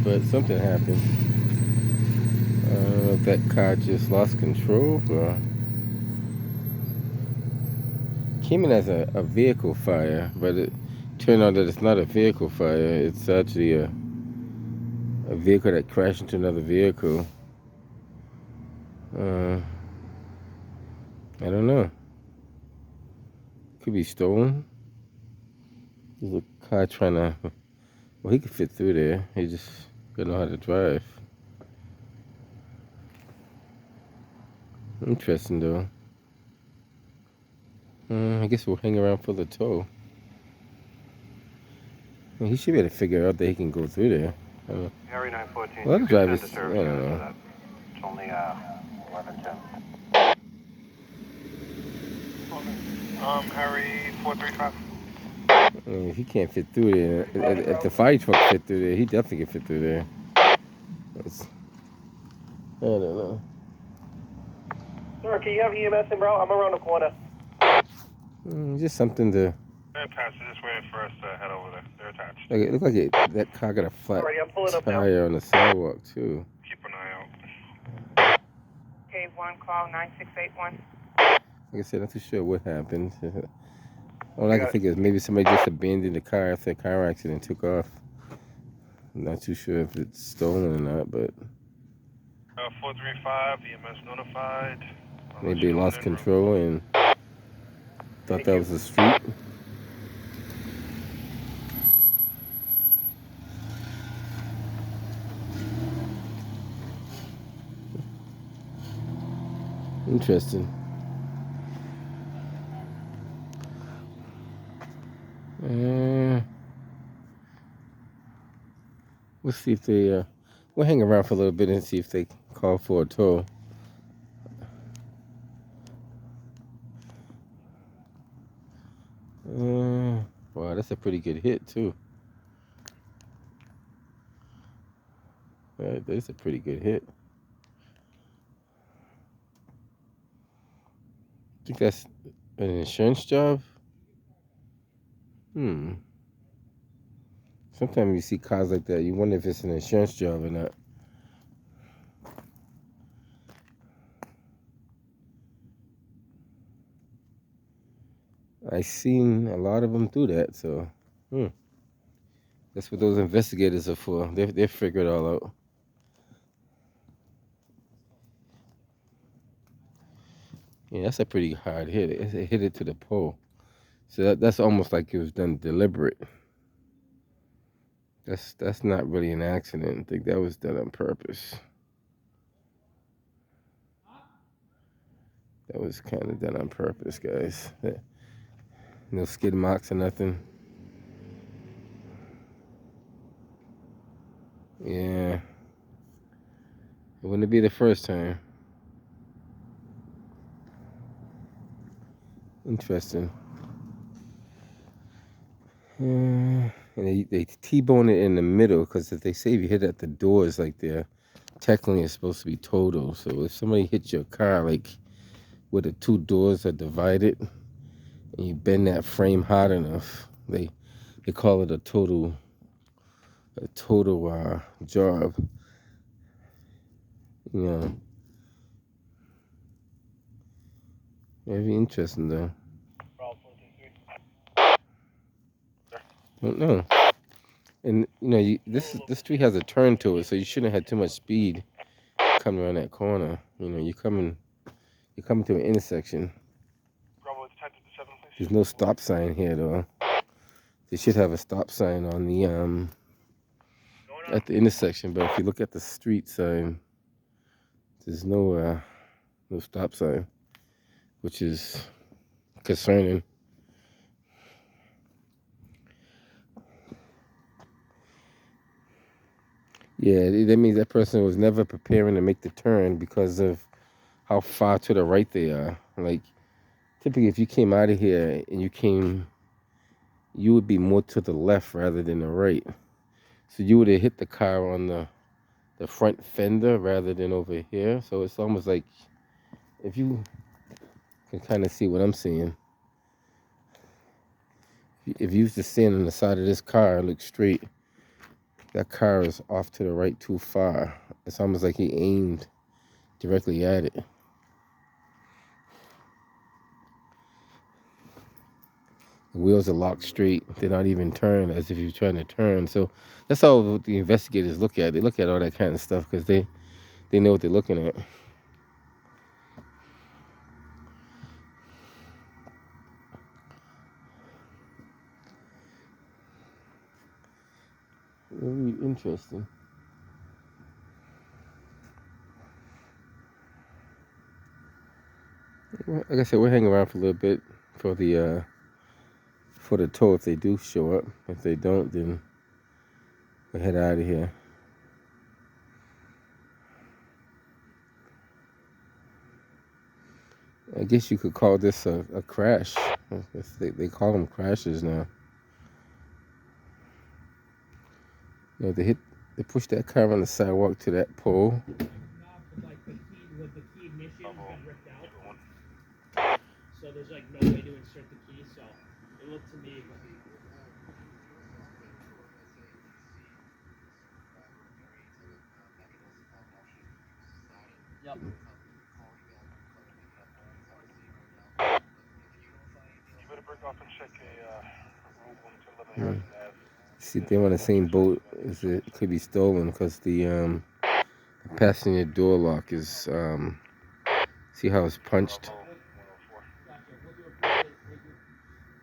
but something happened. I don't know if that car just lost control or came in as a vehicle fire, but it turned out that it's not a vehicle fire. It's actually a vehicle that crashed into another vehicle. Uh, I don't know. Could be stolen. There's a car trying to. Well, he could fit through there. He just gotta know how to drive. Interesting though. I guess we'll hang around for the tow. Well, he should be able to figure out that he can go through there. I don't know. Harry 914. A lot You of can send drivers, a I service don't unit for know. that. It's only 11:10. Harry 435. I mean, if he can't fit through there, if the fire truck fit through there, he definitely can fit through there. I don't know. Sir, can you have EMS in, bro? I'm around the corner. Just something to. They're attached. Just waiting for us to head over there. They're attached. Like it looked like that car got a flat tire on the sidewalk too. Keep an eye out. K1, call 9681. Like I said, not too sure what happened. All I can think is maybe somebody just abandoned the car after a car accident and took off. I'm not too sure if it's stolen or not, but 435, EMS notified. maybe they lost control and thought that was the street. Interesting. We'll see if they. We'll hang around for a little bit and see if they call for a tow. Wow, that's a pretty good hit too. That's a pretty good hit. I think that's an insurance job. Sometimes you see cars like that, you wonder if it's an insurance job or not. I've seen a lot of them do that, so that's what those investigators are for. They figure it all out. Yeah, that's a pretty hard hit. It hit it to the pole. So that's almost like it was done deliberate. That's not really an accident. I think that was done on purpose. That was kind of done on purpose, guys. No skid marks or nothing. Yeah. It wouldn't be the first time. Interesting. And they T-bone it in the middle because if they say if you hit at the doors, like they're technically it's supposed to be total. So if somebody hits your car like where the two doors are divided and you bend that frame hard enough, they call it a total job. You know. Very interesting though. Don't know. And this street has a turn to it, so you shouldn't have had too much speed coming around that corner. You're coming to an intersection. There's no stop sign here though. They should have a stop sign on the at the intersection, but if you look at the street sign, there's no stop sign, which is concerning. Yeah, that means that person was never preparing to make the turn because of how far to the right they are. Like, typically, if you came out of here and you would be more to the left rather than the right. So you would have hit the car on the front fender rather than over here. So it's almost like, if you can kind of see what I'm seeing, if you was to stand on the side of this car and look straight, that car is off to the right too far. It's almost like he aimed directly at it. The wheels are locked straight. They're not even turned as if you're trying to turn. So that's all the investigators look at. They look at all that kind of stuff because they know what they're looking at. Very interesting. Like I said, we'll hang around for a little bit for the tow if they do show up. If they don't, then we'll head out of here. I guess you could call this a crash. They call them crashes now. You know, they pushed that car on the sidewalk to that pole. So there's like no way to insert the key. So it looked to me. Yep. You better break off and check a room 111 See, they're on the same boat as it could be stolen because the passenger door lock is see how it's punched.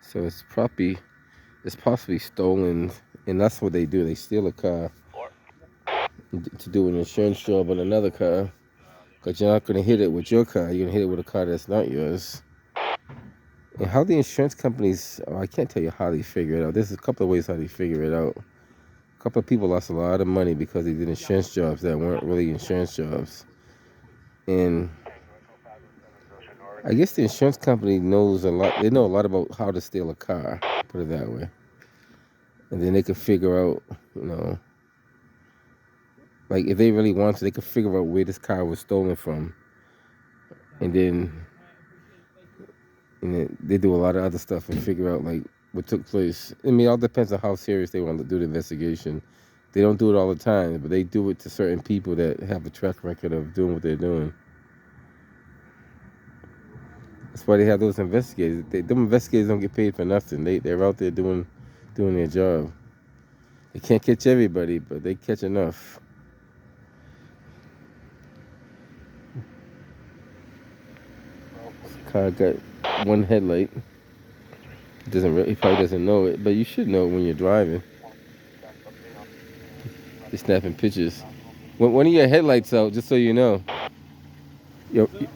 So it's possibly stolen, and that's what they do. They steal a car to do an insurance job on another car, because you're not going to hit it with your car. You're going to hit it with a car that's not yours. And how the insurance companies, I can't tell you how they figure it out. There's a couple of ways how they figure it out. A couple of people lost a lot of money because they did insurance jobs that weren't really insurance jobs. And I guess the insurance company knows a lot. They know a lot about how to steal a car, put it that way. And then they could figure out, like if they really want to, they could figure out where this car was stolen from. And then they do a lot of other stuff and figure out like what took place. I mean, it all depends on how serious they want to do the investigation. They don't do it all the time, but they do it to certain people that have a track record of doing what they're doing. That's why they have those investigators. Them investigators don't get paid for nothing. They're out there doing their job. They can't catch everybody, but they catch enough. This car got one headlight. He probably doesn't know it, but you should know it when you're driving. You're snapping pictures. One of your headlights out, just so you know.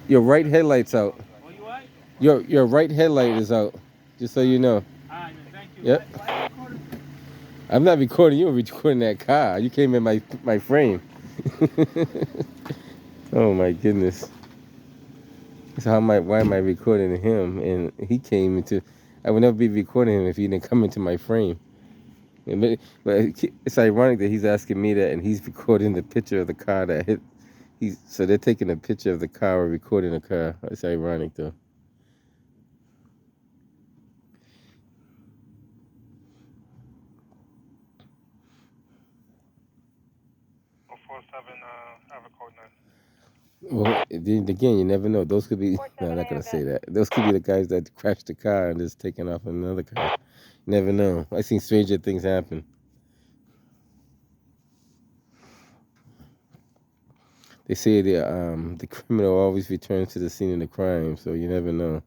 Your right headlight's out. Your right headlight is out, just so you know. Yep. I'm not recording you. I'm recording that car. You came in my frame. Oh my goodness. So why am I recording him? And he came into. I would never be recording him if he didn't come into my frame. But it's ironic that he's asking me that, and he's recording the picture of the car that hit. So they're taking a picture of the car or recording the car. It's ironic though. Well, then again, you never know. Those could be. No, I'm not gonna say that. Those could be the guys that crashed the car and just taking off in another car. You never know. I've seen stranger things happen. They say the criminal always returns to the scene of the crime, so you never know.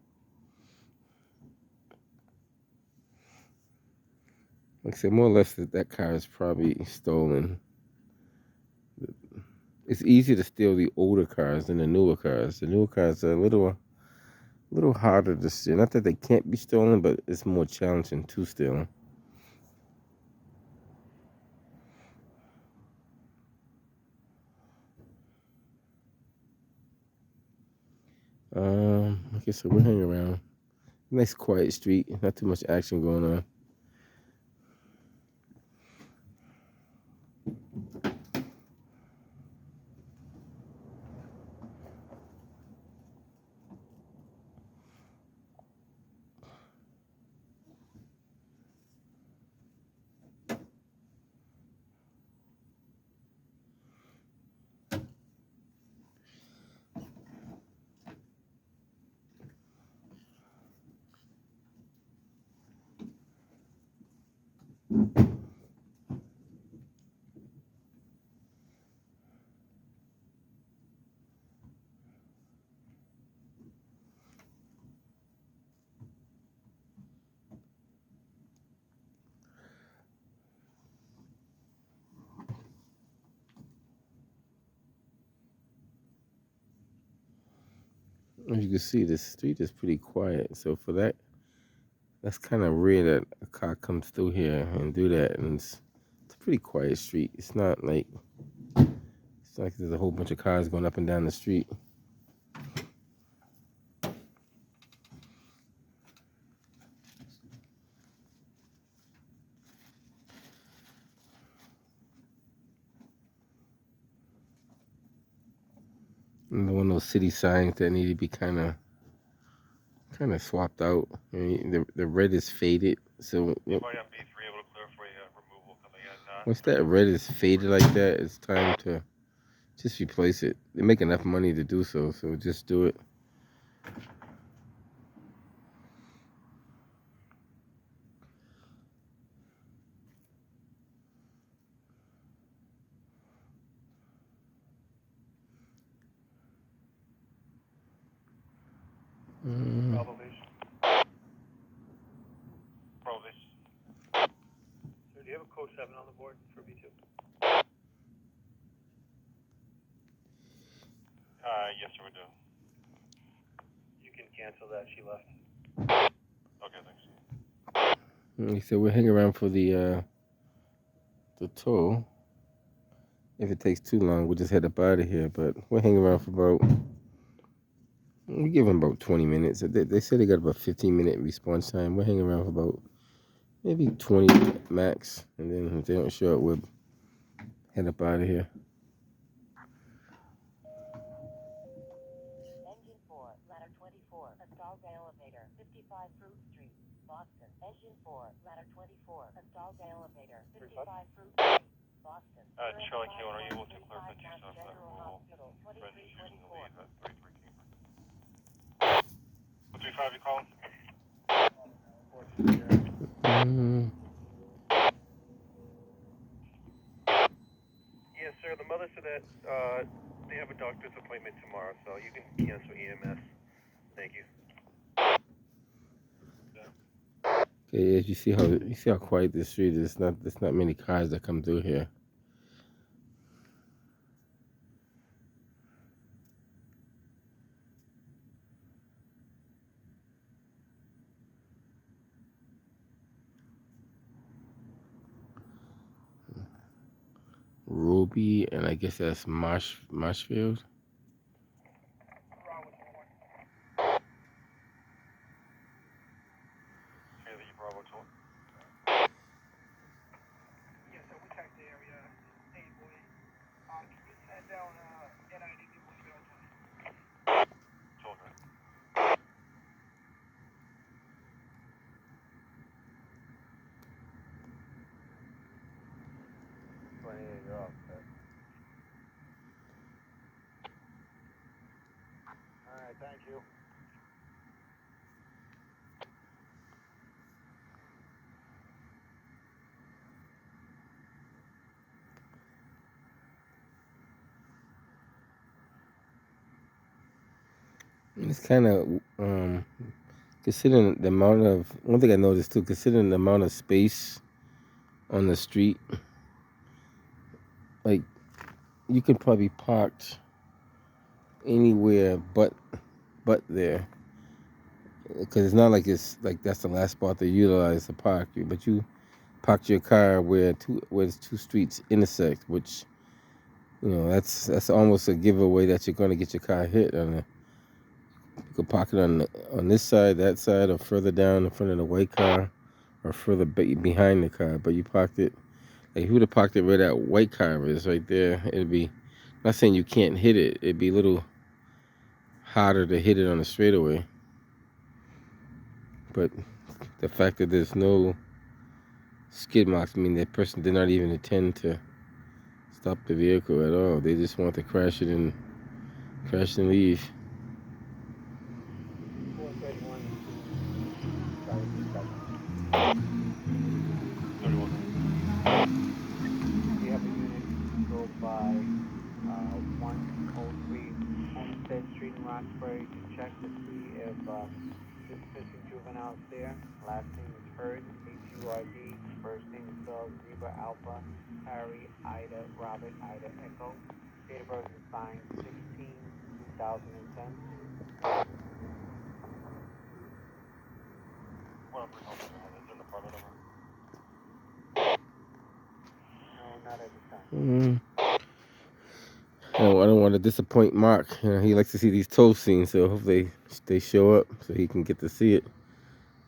Like I said, more or less that car is probably stolen. It's easier to steal the older cars than the newer cars. The newer cars are a little harder to steal. Not that they can't be stolen, but it's more challenging to steal. Okay, so we're hanging around. Nice quiet street, not too much action going on. As you can see, the street is pretty quiet. So for that, that's kind of rare that a car comes through here and do that. And it's a pretty quiet street. It's not like there's a whole bunch of cars going up and down the street. And one of those city signs that need to be kind of swapped out. I mean, the red is faded. So Anybody on B3 able to clear for a removal coming in? once that red is faded like that, it's time to just replace it. They make enough money to do so, so just do it. Elevation. Elevation. So do you have a code 7 on the board for B2? Yes, sir, we do. You can cancel that. She left. Okay, thanks. So we'll hang around for the tow. If it takes too long, we'll just head up out of here. But we'll hang around for we give them about 20 minutes. They said they got about 15-minute response time. We'll hang around for about maybe 20 max. And then if they don't show up, we'll head up out of here. Engine 4, ladder 24, installed the elevator, 55 Fruit Street, Boston. Engine 4, ladder 24, installed the elevator, 55 Fruit Street, Boston. Charlie Keelan, are you able to clear for T7 for that General removal? Hospital, Brendan's using the 2324. lead at 33 Keeper. 135, you calling? Yes, sir. The mother said that they have a doctor's appointment tomorrow, so you can cancel EMS. Thank you. Okay, as you see how quiet this street is. There's not many cars that come through here. Roby, and I guess that's Marshfield. Taylor, you Bravo 2. Yes, sir. We checked the area. Hey, boy. Can you send down NID window? Children. You're off, sir. All right, thank you. It's kind of considering the amount of one thing I noticed too. Considering the amount of space on the street, like you could probably park anywhere but there, because it's not like it's like that's the last spot to utilize to park you. But you parked your car where two streets intersect, which that's almost a giveaway that you're going to get your car hit on it. You could park it on this side, that side, or further down in front of the white car, or further behind the car. But you parked it, like if you would have parked it where that white car is right there, it'd be, not saying you can't hit it, it'd be a little harder to hit it on the straightaway. But the fact that there's no skid marks, I mean that person did not even intend to stop the vehicle at all. They just want to crash and leave. 31. by 103 Homestead Street in Roxbury to check to see if this missing juvenile is there. Last name is Hurd, H-U-R-D. First name is spelled Zebra Alpha, Harry, Ida, Robert, Ida, Echo. Date of birth is signed 16/2010. What number home is it? Is it an apartment number? No, not at this time. I don't want to disappoint Mark. You know, he likes to see these tow scenes, so hopefully they show up so he can get to see it.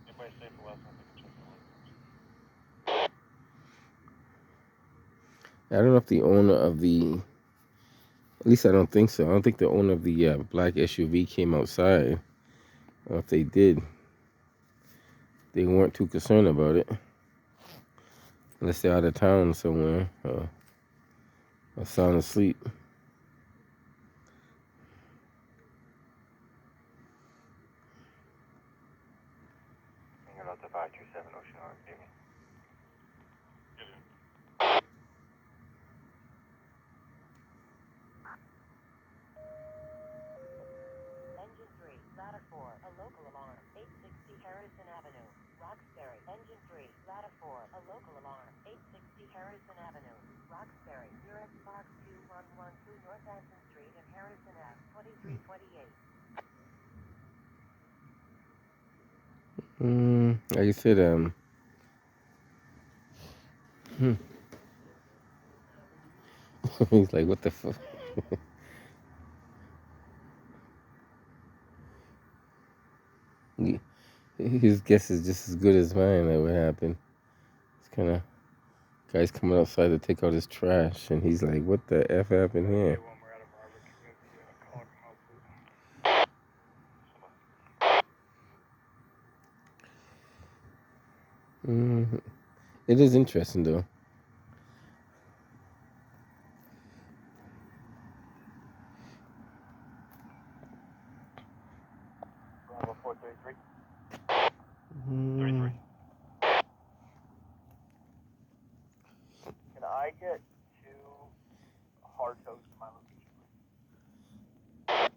Anybody stay for last time? They can check that one. I don't know if the owner of the, at least I don't think so. I don't think the owner of the black SUV came outside. Or if they did, they weren't too concerned about it. Unless they're out of town somewhere or sound asleep. You're out to 527 Ocean Arm, Jamie. Engine 3, ladder 4, a local alarm, 860 Harrison Avenue, Roxbury. Engine 3, ladder 4, a local alarm, 860 Harrison Avenue, Roxbury. Your Xbox 2112 Northampton Street and Harrison Ave, 2328. Like I said, he's like, what the fuck? His guess is just as good as mine. Like, what happened? It's kind of guy's coming outside to take out his trash, and he's like, "What the f happened here?" When we're at a barbecue, call them out, please. It is interesting though. Bravo 433. 33. Can I get 2 hard toast to my location, please?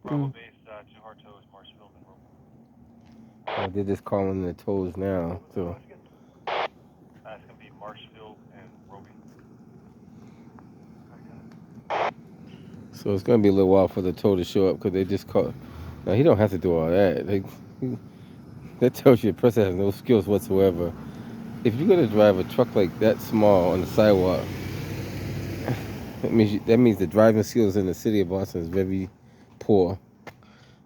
Bravo base, 2 hard toes, Marshfield and Roby. They're just calling the tolls now, so. That's going to be Marshfield and Roby. So it's gonna be a little while for the toll to show up because they just call. Now he don't have to do all that. That tells you the person has no skills whatsoever. If you're gonna drive a truck like that small on the sidewalk, that means the driving skills in the city of Boston is very poor.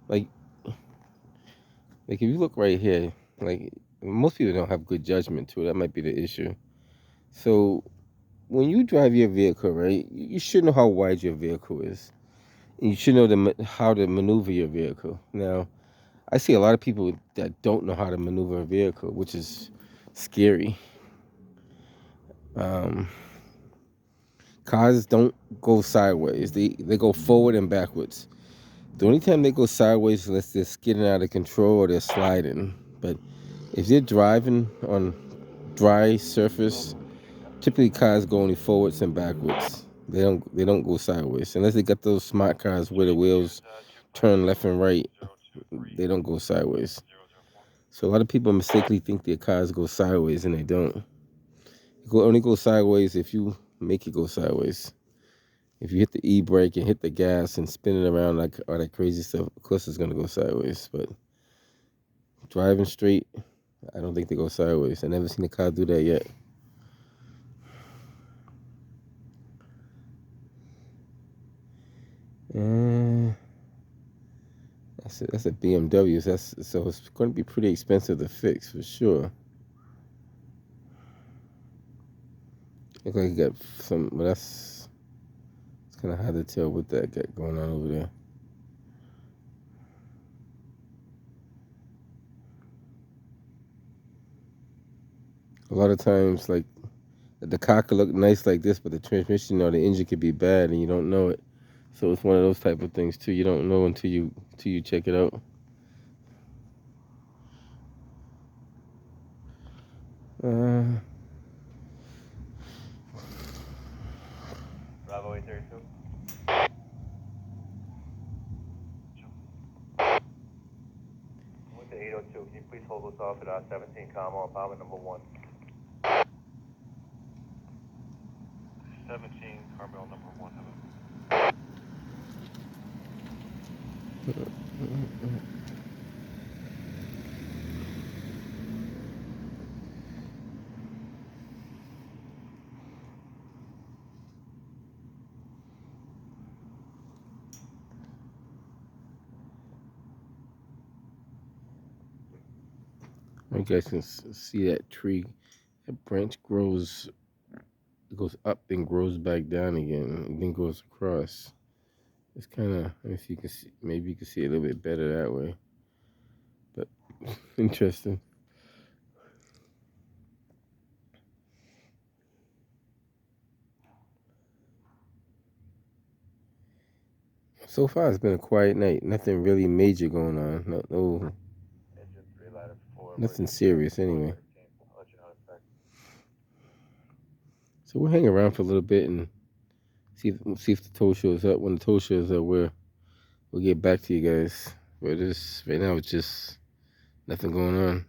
Like if you look right here, like most people don't have good judgment too. That might be the issue. So when you drive your vehicle, right, you should know how wide your vehicle is. And you should know how to maneuver your vehicle. Now, I see a lot of people that don't know how to maneuver a vehicle, which is scary. Cars don't go sideways. They go forward and backwards. The only time they go sideways is unless they're skidding out of control or they're sliding. But if they're driving on dry surface, typically cars go only forwards and backwards. They don't go sideways unless they got those smart cars where the wheels turn left and right. They don't go sideways. So a lot of people mistakenly think their cars go sideways and they don't. It only go sideways if you make it go sideways. If you hit the e-brake and hit the gas and spin it around like all that crazy stuff, of course it's gonna go sideways. But driving straight, I don't think they go sideways. I never seen a car do that yet. That's a BMW. So it's going to be pretty expensive to fix for sure. Look like you got some, but it's kind of hard to tell what that got going on over there. A lot of times, like the car could look nice like this, but the transmission or the engine could be bad, and you don't know it. So it's one of those type of things too. You don't know until you check it out. Bravo 832. With the 802, can you please hold us off at 17 Carmel, apartment number 1? 17 Carmel number 1. You guys can see that tree. That branch grows, goes up, then grows back down again, and then goes across. It's kind of, let me see, you can see, maybe you can see it a little bit better that way. But interesting. So far, it's been a quiet night. Nothing really major going on. No, Engine 3, ladder 4. nothing serious anyway. I'll let you know in a sec. So we'll hang around for a little bit and see if the tow shows up. When the tow shows up, we'll get back to you guys. But this right now, it's just nothing going on.